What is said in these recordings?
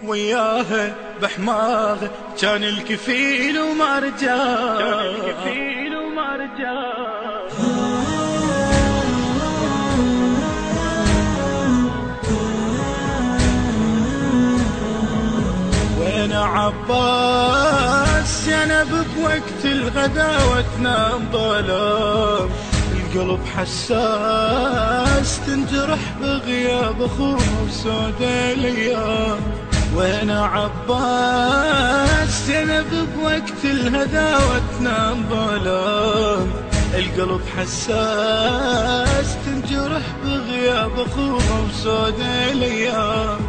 وياها بحماغه كان الكفيل وما رجع. وين عباس زينب بوقت الغدا وتنام ظلام، القلب حساس تنجرح بغياب اخوه وسود الايام. وين عباس زينب بوقت الهدى وتنام ظلام، القلب حساس تنجرح بغياب اخوه وسود الايام.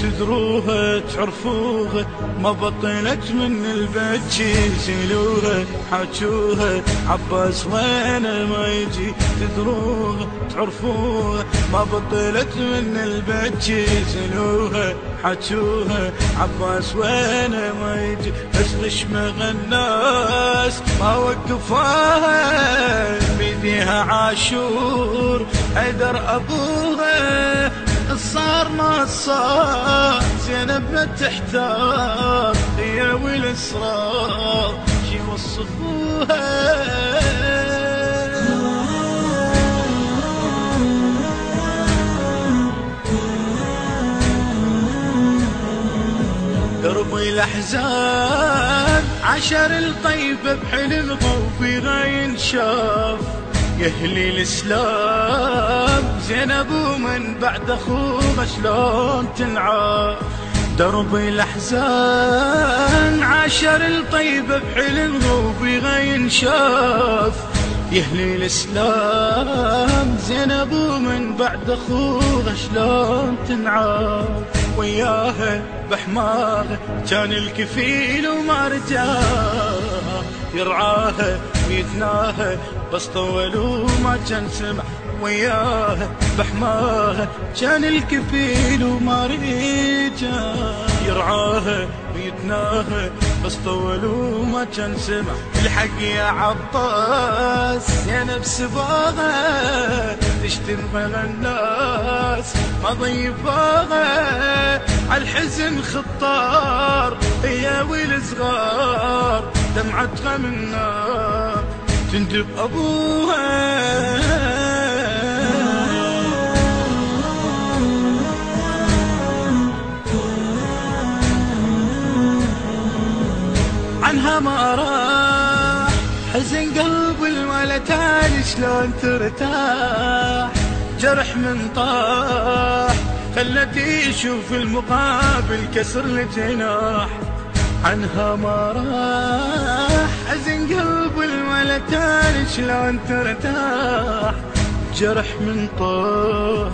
تدروها تعرفوها ما بطلت من البيت يزيلوها حاجوها عباس وين ما يجي. تدروها تعرفوها ما بطلت من البيت يزيلوها حاجوها عباس وين ما يجي. بس غشمغ الناس ما وقفوها بيديها عاشور حيدر ابوها. صار ما صار زينب ما تحتار هي والاسرار شي وصفوها. دربي الاحزان عشر الطيبه بحلم ضوبي غاين شاف. يهلي الاسلام زينب ومن بعد اخوها شلون تنعاف. دربي الاحزان عاشر الطيبه بحلم ضوبي غاين شاف. يهلي الاسلام زينب ومن بعد اخوها شلون تنعاف. وياها بحماغه كان الكفيل وما رجع، يرعاها ويثناها بس طول وما كان سمع. وياها بحماها كان الكفيل وما رجع، يرعاها ويثناها بس طول وما كان سمع. الحق يا عباس زينب سباغه تشتغل الناس ما ضيفاها. عالحزن خطار هي والصغار دمعتها من نار تندب ابوها. عنها ما راح حزن قلب الولد تالي شلون ترتاح. جرح من طاح خلتي يشوف المقابل كسر الجناح. عنها ما راح حزن قلب الولد تالي شلون ترتاح. جرح من طاح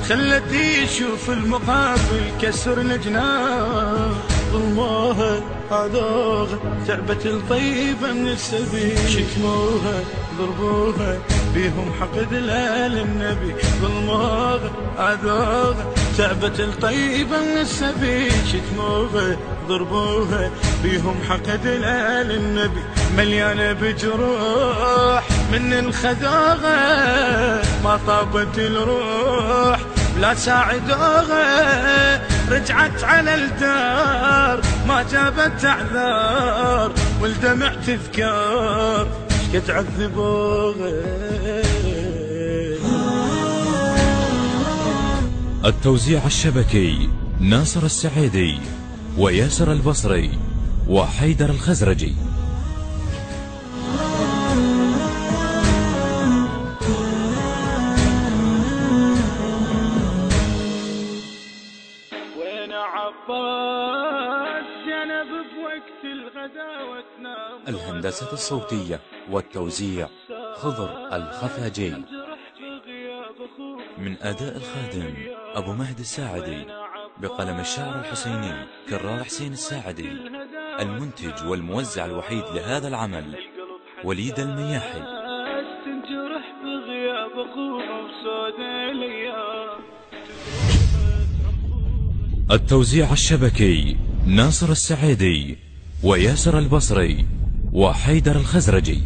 خلتي يشوف المقابل كسر الجناح. ظلموها عذوها تعبت الطيبة من السبيل. شتموها ضربوها بيهم حقد للنبي. ظلموها عذوها تعبت الطيبة من السبيل. شتموها ضربوها بيهم حقد للنبي. مليانة بجروح من الخذاغة ما طابت الروح لا ساعدوها. رجعت على الدار ما جابت اعذار والدمع تذكار شقد عذبوها. التوزيع الشبكي ناصر السعيدي وياسر البصري وحيدر الخزرجي. الهندسة الصوتية والتوزيع خضر الخفاجي. من أداء الخادم أبو مهدي الساعدي، بقلم الشاعر الحسيني كرار حسين الساعدي. المنتج والموزع الوحيد لهذا العمل وليد المياحي. التوزيع الشبكي ناصر السعيدي وياسر البصري وحيدر الخزرجي.